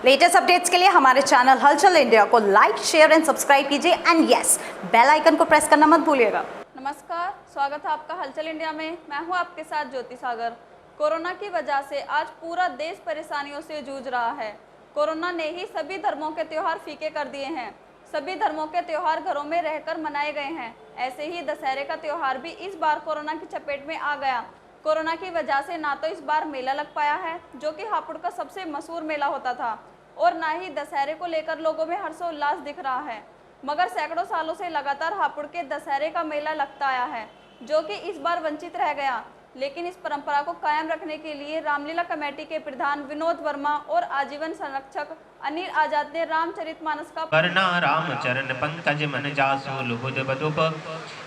Latest updates के लिए हमारे चैनल हलचल इंडिया को लाइक, शेयर एंड सब्सक्राइब कीजिए एंड यस, बेल आइकन को प्रेस करना मत भूलिएगा। नमस्कार, स्वागत है आपका हलचल इंडिया में। मैं हूं आपके साथ ज्योति सागर। कोरोना की वजह से आज पूरा देश परेशानियों से जूझ रहा है। कोरोना ने ही सभी धर्मों के त्योहार फीके कर दिए हैं। सभी धर्मों के त्योहार घरों में रहकर मनाए गए हैं। ऐसे ही दशहरे का त्योहार भी इस बार कोरोना की चपेट में आ गया। कोरोना की वजह से ना तो इस बार मेला लग पाया है, जो कि हापुड़ का सबसे मशहूर मेला होता था, और ना ही दशहरे को लेकर लोगों में हर्षोल्लास दिख रहा है। मगर सैकड़ों सालों से लगातार हापुड़ के दशहरे का मेला लगता आया है, जो कि इस बार वंचित रह गया। लेकिन इस परंपरा को कायम रखने के लिए रामलीला कमेटी के प्रधान विनोद वर्मा और आजीवन संरक्षक अनिल आजाद ने रामचरितमानस का वरना रामचरण पंकज मन जासु लुबुद बदुप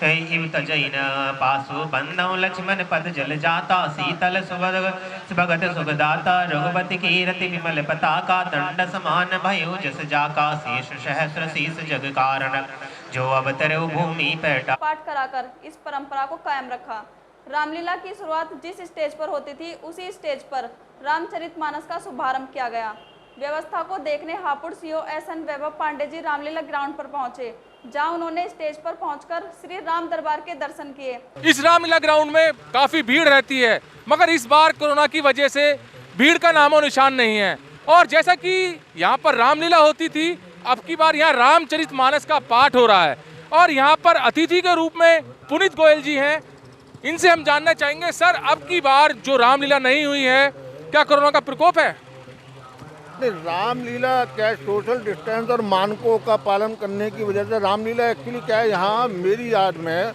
इव तजैन पासु बंदौ लक्ष्मण पद जल जाता शीतल सुभगत सुखदाता रघुपति कीरति विमल पताका दंड समान भयो जस जाका शेष सहस्र शीस जग कारण जो अवतरौ भूमि पैटा पाठ कराकर इस परंपरा को कायम रखा। रामलीला की शुरुआत जिस स्टेज पर होती थी, उसी स्टेज पर रामचरितमानस का शुभारंभ किया गया। व्यवस्था को देखने हापुड़ सीओ एसएन वैभव पांडे जी रामलीला ग्राउंड पर पहुंचे, जहां उन्होंने स्टेज पर पहुंचकर श्री राम दरबार के दर्शन किए। इस रामलीला ग्राउंड में काफी भीड़ रहती है, मगर इस बार कोरोना की वजह से भीड़ का नामो निशान नहीं है। और जैसा कि यहाँ पर रामलीला होती थी, अब की बार यहाँ रामचरितमानस का पाठ हो रहा है और यहाँ पर अतिथि के रूप में पुनीत गोयल जी हैं। इनसे हम जानना चाहेंगे, सर अब की बार जो रामलीला नहीं हुई है, क्या कोरोना का प्रकोप है? नहीं, रामलीला क्या है, सोशल डिस्टेंस और मानकों का पालन करने की वजह से रामलीला एक्चुअली क्या है, यहाँ मेरी याद में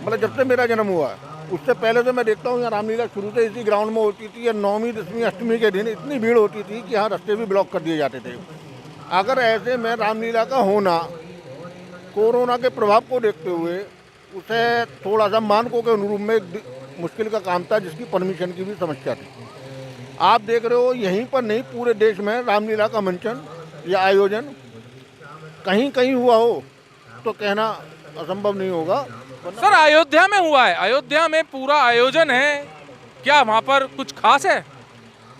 मतलब जब से मेरा जन्म हुआ उससे पहले तो मैं देखता हूँ यहाँ रामलीला शुरू से इसी ग्राउंड में होती थी। या 9वीं 10वीं अष्टमी के दिन इतनी भीड़ होती थी कि यहाँ रास्ते भी ब्लॉक कर दिए जाते थे। अगर ऐसे में रामलीला का होना कोरोना के प्रभाव को देखते हुए उसे थोड़ा सा मानकों के अनुरूप में मुश्किल का काम था, जिसकी परमिशन की भी समस्या थी। आप देख रहे हो यहीं पर नहीं, पूरे देश में रामलीला का मंचन या आयोजन कहीं कहीं हुआ हो तो कहना असंभव नहीं होगा। सर अयोध्या में हुआ है, अयोध्या में पूरा आयोजन है, क्या वहाँ पर कुछ खास है?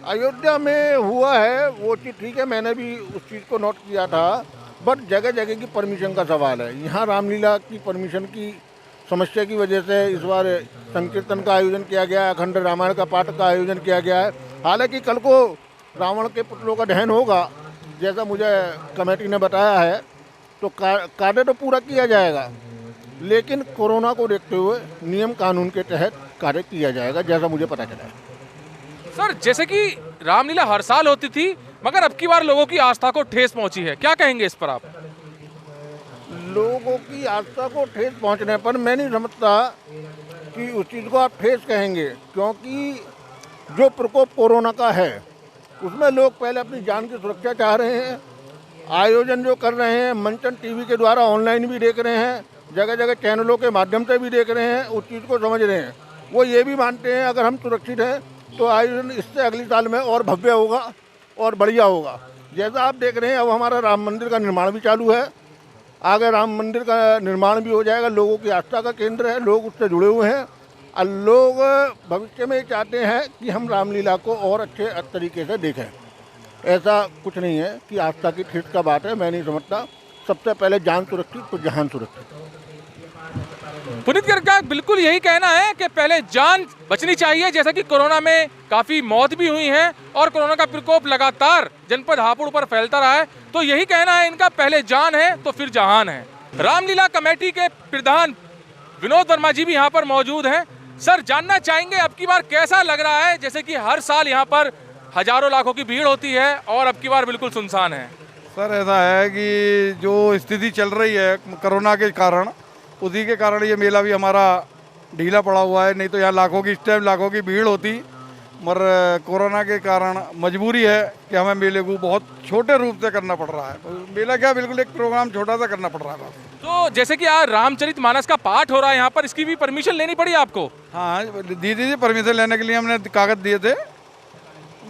अयोध्या में हुआ है वो चीज़ ठीक है, मैंने भी उस चीज़ को नोट किया था, बट जगह जगह की परमिशन का सवाल है। यहाँ रामलीला की परमिशन की समस्या की वजह से इस बार संकीर्तन का आयोजन किया गया है, अखंड रामायण का पाठ का आयोजन किया गया है। हालांकि कल को रावण के पुतलों का दहन होगा, जैसा मुझे कमेटी ने बताया है, तो कार्य तो पूरा किया जाएगा, लेकिन कोरोना को देखते हुए नियम कानून के तहत कार्य किया जाएगा, जैसा मुझे पता चला है। सर जैसे कि रामलीला हर साल होती थी, मगर अब की बार लोगों की आस्था को ठेस पहुंची है, क्या कहेंगे इस पर आप? लोगों की आस्था को ठेस पहुंचने पर मैं नहीं समझता कि उस चीज़ को आप ठेस कहेंगे, क्योंकि जो प्रकोप कोरोना का है उसमें लोग पहले अपनी जान की सुरक्षा चाह रहे हैं। आयोजन जो कर रहे हैं मंचन टीवी के द्वारा ऑनलाइन भी देख रहे हैं, जगह जगह चैनलों के माध्यम से भी देख रहे हैं, उस चीज़ को समझ रहे हैं। वो ये भी मानते हैं अगर हम सुरक्षित हैं तो आयोजन इससे अगले साल में और भव्य होगा और बढ़िया होगा। जैसा आप देख रहे हैं अब हमारा राम मंदिर का निर्माण भी चालू है, आगे राम मंदिर का निर्माण भी हो जाएगा। लोगों की आस्था का केंद्र है, लोग उससे जुड़े हुए हैं और लोग भविष्य में चाहते हैं कि हम रामलीला को और अच्छे तरीके से देखें। ऐसा कुछ नहीं है कि आस्था की ठेस का बात है, मैं नहीं समझता। सबसे पहले जान सुरक्षित तो जहान सुरक्षित। पुनीत गर्ग का बिल्कुल यही कहना है कि पहले जान बचनी चाहिए, जैसा कि कोरोना में काफी मौत भी हुई है और कोरोना का प्रकोप लगातार जनपद हापुड़ पर फैलता रहा है, तो यही कहना है इनका, पहले जान है तो फिर जहान है। रामलीला कमेटी के प्रधान विनोद वर्मा जी भी यहाँ पर मौजूद हैं। सर जानना चाहेंगे अब की बार कैसा लग रहा है, जैसे कि हर साल यहाँ पर हजारों लाखों की भीड़ होती है और अब की बार बिल्कुल सुनसान है? सर ऐसा है कि जो स्थिति चल रही है कोरोना के कारण, उसी के कारण ये मेला भी हमारा ढीला पड़ा हुआ है। नहीं तो यहाँ लाखों की इस टाइम लाखों की भीड़ होती, मगर कोरोना के कारण मजबूरी है कि हमें मेले को बहुत छोटे रूप से करना पड़ रहा है। मेला क्या, बिल्कुल एक प्रोग्राम छोटा सा करना पड़ रहा है। तो जैसे कि आज रामचरितमानस का पाठ हो रहा है यहाँ पर, इसकी भी परमिशन लेनी पड़ी आपको? हाँ दी थी, परमिशन लेने के लिए हमने कागज दिए थे,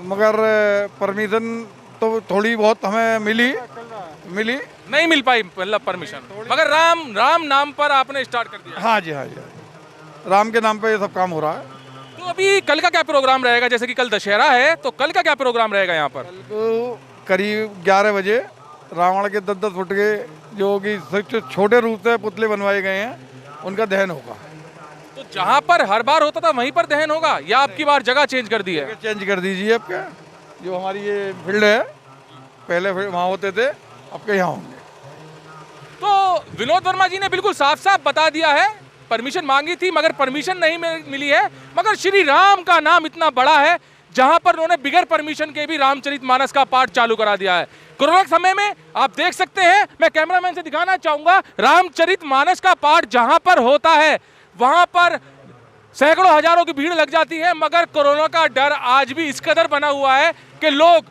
मगर परमिशन तो थोड़ी बहुत हमें मिली नहीं मिल पाई, मतलब परमिशन, मगर राम नाम पर आपने स्टार्ट कर दिया? हाँ जी, हाँ जी, राम के नाम पे ये सब काम हो रहा है। तो अभी कल का क्या प्रोग्राम रहेगा, जैसे कि कल दशहरा है, तो कल का क्या प्रोग्राम रहेगा यहाँ पर? करीब 11 बजे रावण के 10-10 फुट के जो कि छोटे रूप से पुतले बनवाए गए हैं उनका दहन होगा। तो जहाँ पर हर बार होता था वहीं पर दहन होगा या आपकी बार जगह चेंज कर दी है? चेंज कर दीजिए आपका, जो हमारी ये फील्ड है पहले वहाँ होते थे, आपके यहाँ होंगे। तो विनोद वर्मा जी ने बिल्कुल साफ साफ बता दिया है, परमिशन मांगी थी मगर परमिशन नहीं मिली है। मगर श्री राम का नाम इतना बड़ा है जहां पर उन्होंने बिगर परमिशन के भी रामचरितमानस का पाठ चालू करा दिया है। कोरोना के समय में आप देख सकते हैं, मैं कैमरामैन से दिखाना चाहूंगा, रामचरितमानस का पाठ जहां पर होता है वहां पर सैकड़ों हजारों की भीड़ लग जाती है। मगर कोरोना का डर आज भी इस कदर बना हुआ है कि लोग,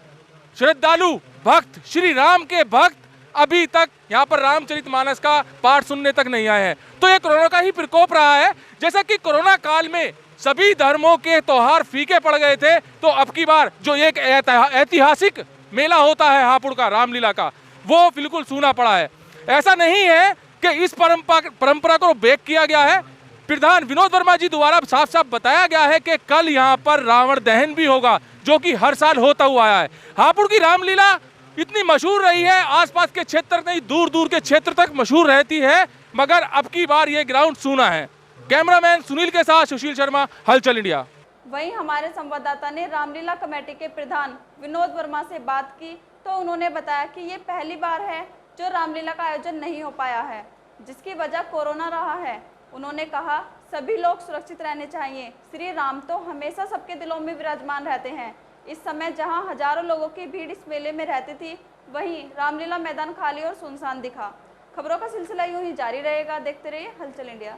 श्रद्धालु भक्त, श्री राम के भक्त अभी तक यहाँ पर रामचरितमानस का पाठ सुनने तक नहीं आए हैं। तो ये कोरोना का ही प्रकोप रहा है। जैसा कि कोरोना काल में सभी धर्मों के त्योहार फीके पड़ गए थे, तो अब की बार जो एक ऐतिहासिक मेला होता है हापुड़ का, रामलीला का, वो बिल्कुल सूना पड़ा है। ऐसा नहीं है कि इस परंपरा को ब्रेक किया गया है। प्रधान विनोद वर्मा जी द्वारा साफ साफ बताया गया है कि कल यहाँ पर रावण दहन भी होगा, जो कि हर साल होता हुआ आया है। हापुड़ की रामलीला इतनी मशहूर रही है, आसपास के क्षेत्र नहीं दूर दूर के क्षेत्र तक मशहूर रहती है, मगर अब की बार ये ग्राउंड सूना है। कैमरामैन सुनील के साथ सुशील शर्मा, हलचल इंडिया। वहीं हमारे संवाददाता ने रामलीला कमेटी के प्रधान विनोद वर्मा से बात की, तो उन्होंने बताया कि ये पहली बार है जो रामलीला का आयोजन नहीं हो पाया है, जिसकी वजह कोरोना रहा है। उन्होंने कहा सभी लोग सुरक्षित रहने चाहिए। श्री राम तो हमेशा सबके दिलों में विराजमान रहते हैं। इस समय जहां हजारों लोगों की भीड़ इस मेले में रहती थी, वहीं रामलीला मैदान खाली और सुनसान दिखा। खबरों का सिलसिला यूं ही जारी रहेगा, देखते रहिए हलचल इंडिया।